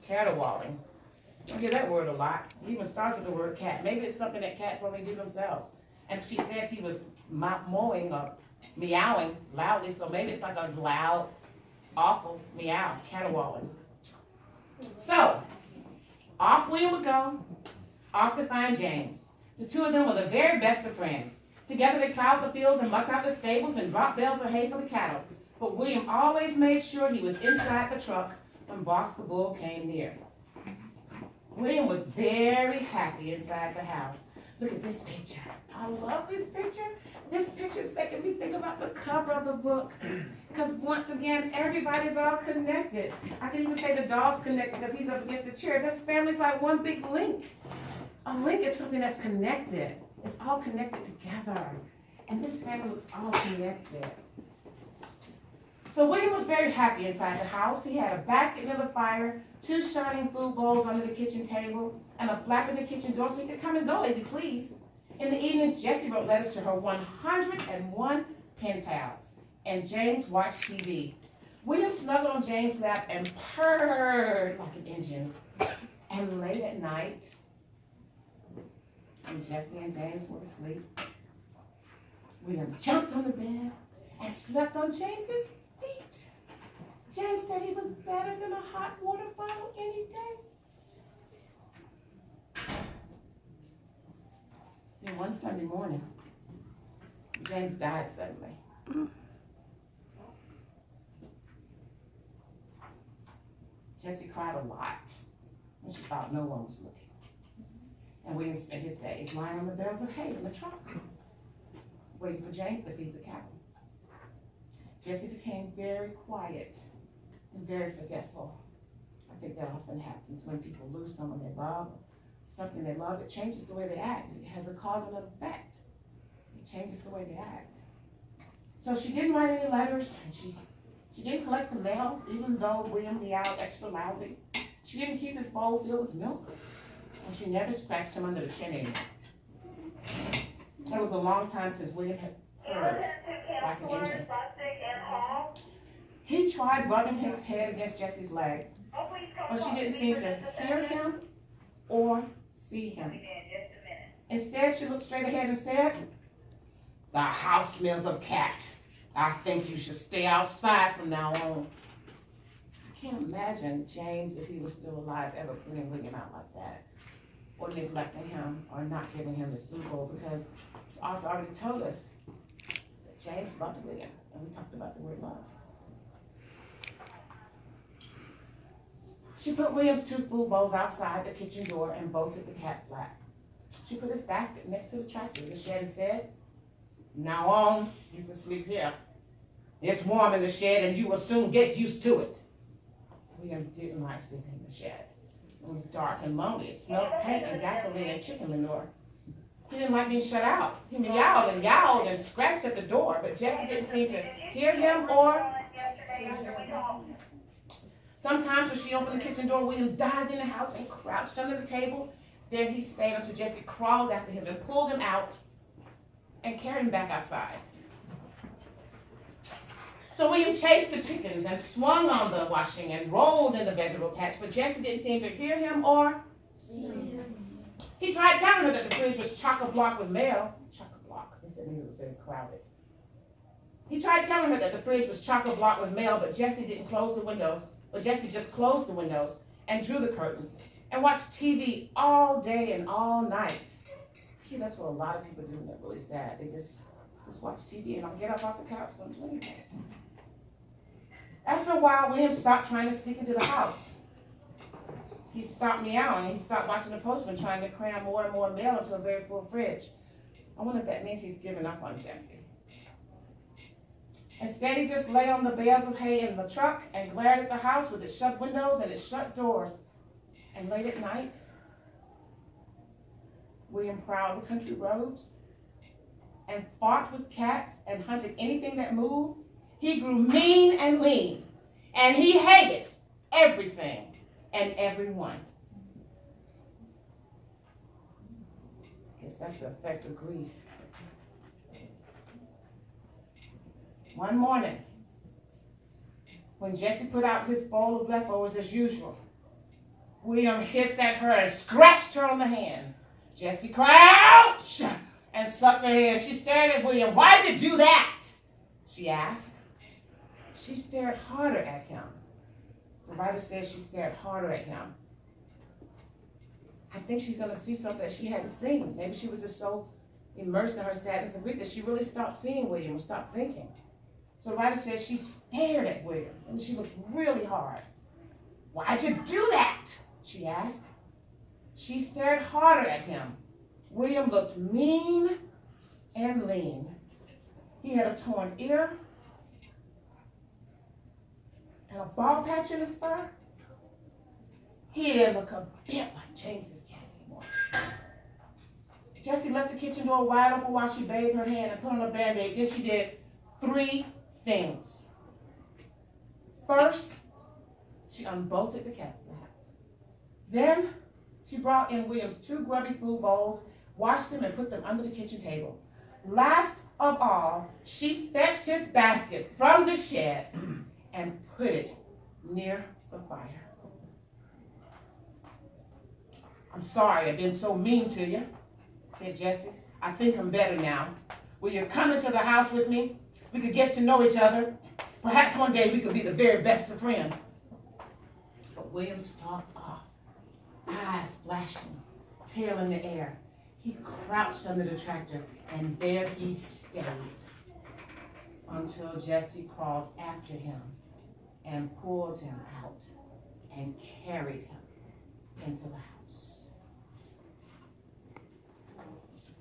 Caterwauling. I hear that word a lot. It even starts with the word cat. Maybe it's something that cats only do themselves. And she says he was mowing or meowing loudly, so maybe it's like a loud, awful meow, caterwauling. So, off William would go, off to find James. The two of them were the very best of friends. Together they plowed the fields and mucked out the stables and dropped bales of hay for the cattle. But William always made sure he was inside the truck when Boss the Bull came near. William was very happy inside the house. Look at this picture. I love this picture. This picture is making me think about the cover of the book. Because once again, everybody's all connected. I can even say the dog's connected because he's up against the chair. This family's like one big link. A link is something that's connected. It's all connected together. And this family looks all connected. So William was very happy inside the house. He had a basket near the fire, 2 shining food bowls under the kitchen table, and a flap in the kitchen door so he could come and go as he pleased. In the evenings, Jessie wrote letters to her 101 pen pals, and James watched TV. William snuggled on James' lap and purred like an engine. And late at night, when Jessie and James were asleep, William jumped on the bed and slept on James's feet. James said he was better than a hot water bottle any day. Then one Sunday morning, James died suddenly. Jessie cried a lot when she thought no one was looking. And William spent his days lying on the bales of hay in the truck, waiting for James to feed the cattle. Jessie became very quiet and very forgetful. I think that often happens when people lose someone they love, something they love. It changes the way they act. It has a cause and an effect. It changes the way they act. So she didn't write any letters, and she didn't collect the mail, even though William meowed extra loudly. She didn't keep his bowl filled with milk, and she never scratched him under the chin anymore. It was a long time since William had heard like an engine. He tried rubbing his head against Jessie's leg, but she didn't seem to hear him or see him. Instead, she looked straight ahead and said, "The house smells of cat. I think you should stay outside from now on." I can't imagine James, if he was still alive, ever putting William out like that, or neglecting him, or not giving him his food bowl, because the author already told us that James loved William, and we talked about the word love. She put William's 2 food bowls outside the kitchen door and bolted the cat flap. She put his basket next to the tractor in the shed and said, "Now on, you can sleep here. It's warm in the shed and you will soon get used to it." William didn't like sleeping in the shed. It was dark and lonely. It smelled of paint and gasoline and chicken manure. He didn't like being shut out. He meowed and yowled and scratched at the door, but Jessie didn't seem to hear him or see him. Sometimes when she opened the kitchen door, William dived in the house and crouched under the table. There he stayed until Jessie crawled after him and pulled him out and carried him back outside. So William chased the chickens and swung on the washing and rolled in the vegetable patch, but Jessie didn't seem to hear him or see him. He tried telling her that the fridge was chock-a-block with mail. Chock-a-block. He said it was very crowded. He tried telling her that the fridge was chock-a-block with mail, but Jessie didn't close the windows. But Jessie just closed the windows and drew the curtains and watched TV all day and all night. That's what a lot of people do when they're really sad. They just watch TV and don't get up off the couch, don't do anything. After a while, William stopped trying to sneak into the house. He stopped meowing. He stopped watching the postman trying to cram more and more mail into a very full fridge. I wonder if that means he's given up on Jessie. Instead, he just lay on the bales of hay in the truck and glared at the house with its shut windows and its shut doors. And late at night, William prowled the country roads and fought with cats and hunted anything that moved. He grew mean and lean, and he hated everything and everyone. I guess that's the effect of grief. One morning, when Jessie put out his bowl of leftovers as usual, William hissed at her and scratched her on the hand. Jessie crouched and sucked her hand. She stared at William. "Why'd you do that?" she asked. She stared harder at him. The writer says she stared harder at him. I think she's going to see something that she hadn't seen. Maybe she was just so immersed in her sadness and grief that she really stopped seeing William and stopped thinking. So the writer says she stared at William and she looked really hard. "Why'd you do that?" she asked. She stared harder at him. William looked mean and lean. He had a torn ear and a bald patch in his fur. He didn't look a bit like James's cat anymore. Jessie left the kitchen door wide open while she bathed her hand and put on a Band-Aid. Then she did 3 things. First, she unbolted the cat flap. Then she brought in William's 2 grubby food bowls, washed them, and put them under the kitchen table. Last of all, she fetched his basket from the shed and put it near the fire. "I'm sorry I've been so mean to you," said Jessie. "I think I'm better now. Will you come into the house with me? We could get to know each other. Perhaps one day we could be the very best of friends." But William stalked off, eyes flashing, tail in the air. He crouched under the tractor, and there he stayed until Jessie crawled after him and pulled him out and carried him into the house.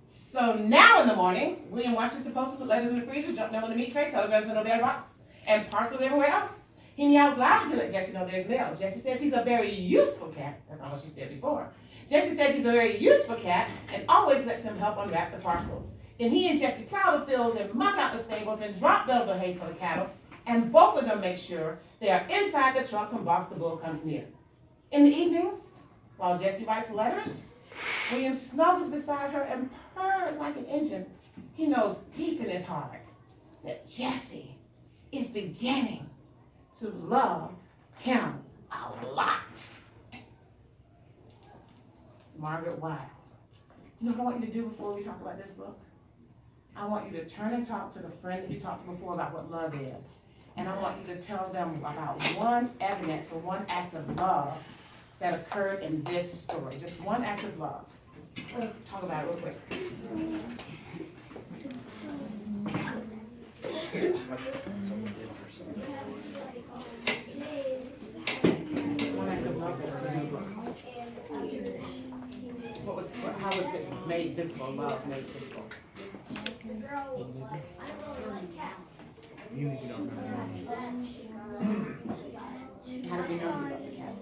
So now in the mornings, William watches the postman put letters in the freezer, junk mail in the meat tray, telegrams in the mailbox, and parcels everywhere else. He meows loudly to let Jessie know there's mail. Jessie says he's a very useful cat. That's not what she said before. Jessie says he's a very useful cat and always lets him help unwrap the parcels. Then he and Jessie plow the fields and muck out the stables and drop bales of hay for the cattle, and both of them make sure they are inside the truck when Boss the Bull comes near. In the evenings, while Jessie writes letters, William snuggles beside her and purrs like an engine. He knows deep in his heart that Jessie is beginning to love him a lot. Margaret Wilde. You know what I want you to do before we talk about this book? I want you to turn and talk to the friend that you talked to before about what love is. And I want you to tell them about one evidence or one act of love that occurred in this story. Just one act of love. Let's talk about it real quick. One act of love that occurred in the book. How was it made visible? Love made visible. You don't know. How did we know you loved the cat?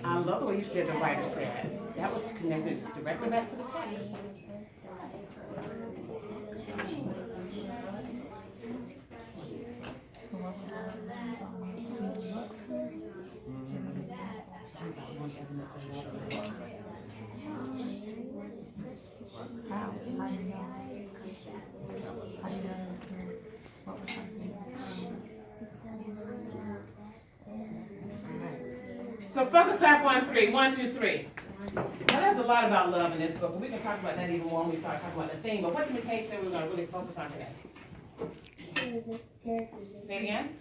I love the way you said the writer said. That was connected directly back to the text. So focus type 1, 3. 1, 2, 3. Now there's a lot about love in this book, and we can talk about that even more when we start talking about the theme. But what did Ms. Hayes say we were going to really focus on today? Say it again?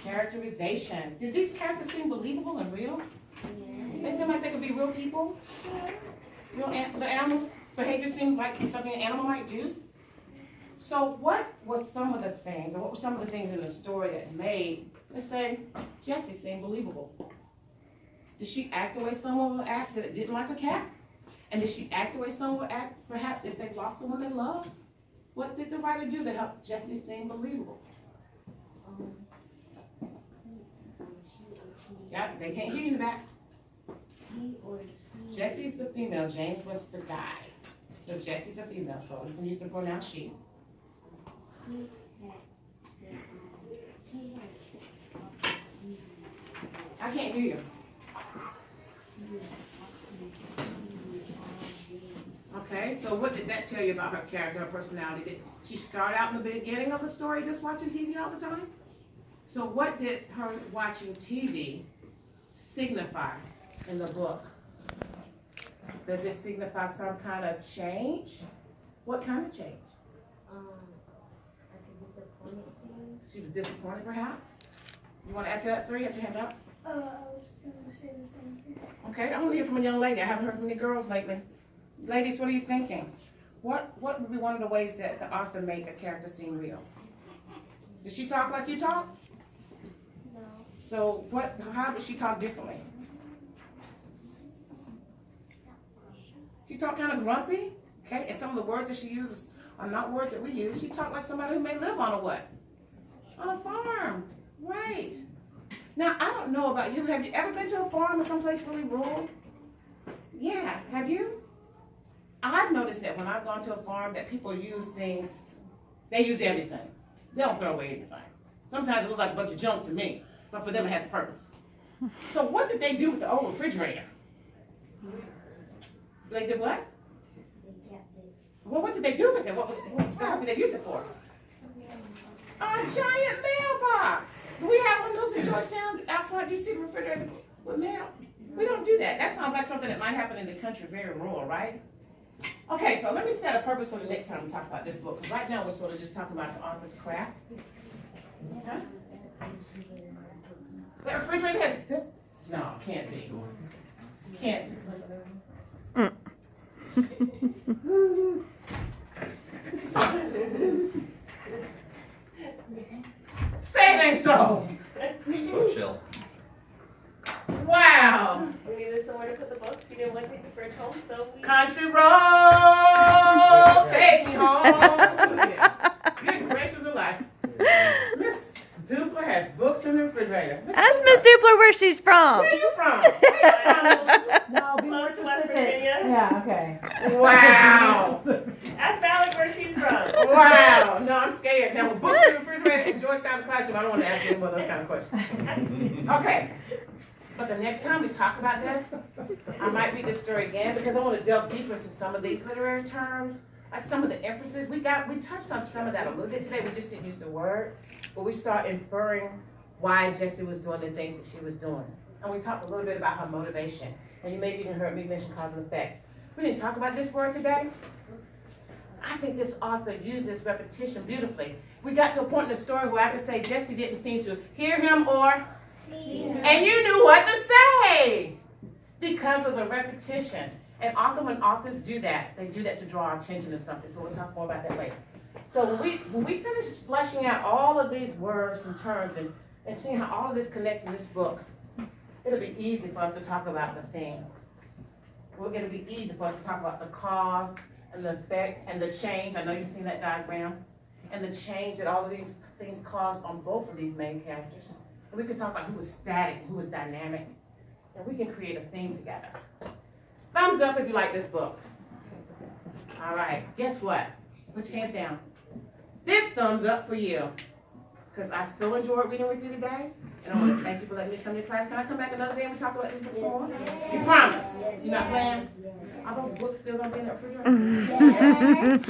Characterization. Did these characters seem believable and real? They seem like they could be real people. You know, the animals' behavior seemed like something an animal might do. So what was some of the things, or what were some of the things in the story that made, let's say, Jessie seem believable? Did she act the way someone would act that didn't like a cat? And did she act the way someone would act, perhaps, if they lost someone they loved? What did the writer do to help Jessie seem believable? Yeah, they can't hear you in the back. Jessie's the female, James was the guy. So Jessie's the female, so you can use the pronoun she. I can't hear you. Okay, so what did that tell you about her character, her personality? Did she start out in the beginning of the story just watching TV all the time? So what did her watching TV signify in the book? Does it signify some kind of change? What kind of change? Like a disappointed change. She was disappointed, perhaps? You want to add to that, sir? You have your hand up? I was gonna say the same thing. Okay, I want to hear from a young lady. I haven't heard from any girls lately. Ladies, what are you thinking? What would be one of the ways that the author made a character seem real? Did she talk like you talk? No. So how did she talk differently? She talked kind of grumpy, okay? And some of the words that she uses are not words that we use. She talked like somebody who may live on a what? On a farm, right. Now, I don't know about you. Have you ever been to a farm or someplace really rural? Yeah, have you? I've noticed that when I've gone to a farm that people use things, they use everything. They don't throw away anything. Sometimes it looks like a bunch of junk to me, but for them it has purpose. So what did they do with the old refrigerator? They did what? They kept it. Well, what did they do with it? What did they use it for? A giant mailbox. Do we have one of those in Georgetown outside? Do you see the refrigerator with mail? We don't do that. That sounds like something that might happen in the country, very rural, right? Okay, so let me set a purpose for the next time we talk about this book. Because right now we're sort of just talking about the author's craft. Okay? The refrigerator has this? No, can't be. Can't be. Say it ain't so. Chill. Wow. We needed somewhere to put the books. You didn't want to take the fridge home, so we... Country road, take me home. Good gracious alive. Miss Dupler has books in the refrigerator. Ask Miss Dupler where she's from. Where are you from? Where are you No, be more Close to West specific. Virginia. Yeah, okay. from? Wow. Ask Valak where she's from. Wow. No, I'm scared. Now, with books in the refrigerator and Georgetown classroom, I don't want to ask any more of those kind of questions. Okay. But the next time we talk about this, I might read this story again because I want to delve deeper into some of these literary terms, like some of the inferences. We touched on some of that a little bit today. We just didn't use the word, but we start inferring why Jessie was doing the things that she was doing. And we talked a little bit about her motivation. And you may have even heard me mention cause and effect. We didn't talk about this word today. I think this author uses repetition beautifully. We got to a point in the story where I could say Jessie didn't seem to hear him or and you knew what to say because of the repetition. And often when authors do that, they do that to draw our attention to something. So we'll talk more about that later. So when we finish fleshing out all of these words and terms and seeing how all of this connects in this book, it'll be easy for us to talk about the thing. Well, it'll be easy for us to talk about the cause and the effect and the change. I know you've seen that diagram. And the change that all of these things cause on both of these main characters. We can talk about who was static, who was dynamic, and we can create a theme together. Thumbs up if you like this book. All right, guess what? Put your hands down. This thumbs up for you, because I so enjoyed reading with you today, and I want to thank you for letting me come to your class. Can I come back another day and we talk about this book some more? You promise? You're not playing? Are those books still going to be in the refrigerator?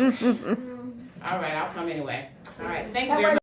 Yes. All right, I'll come anyway. All right, thank you very much.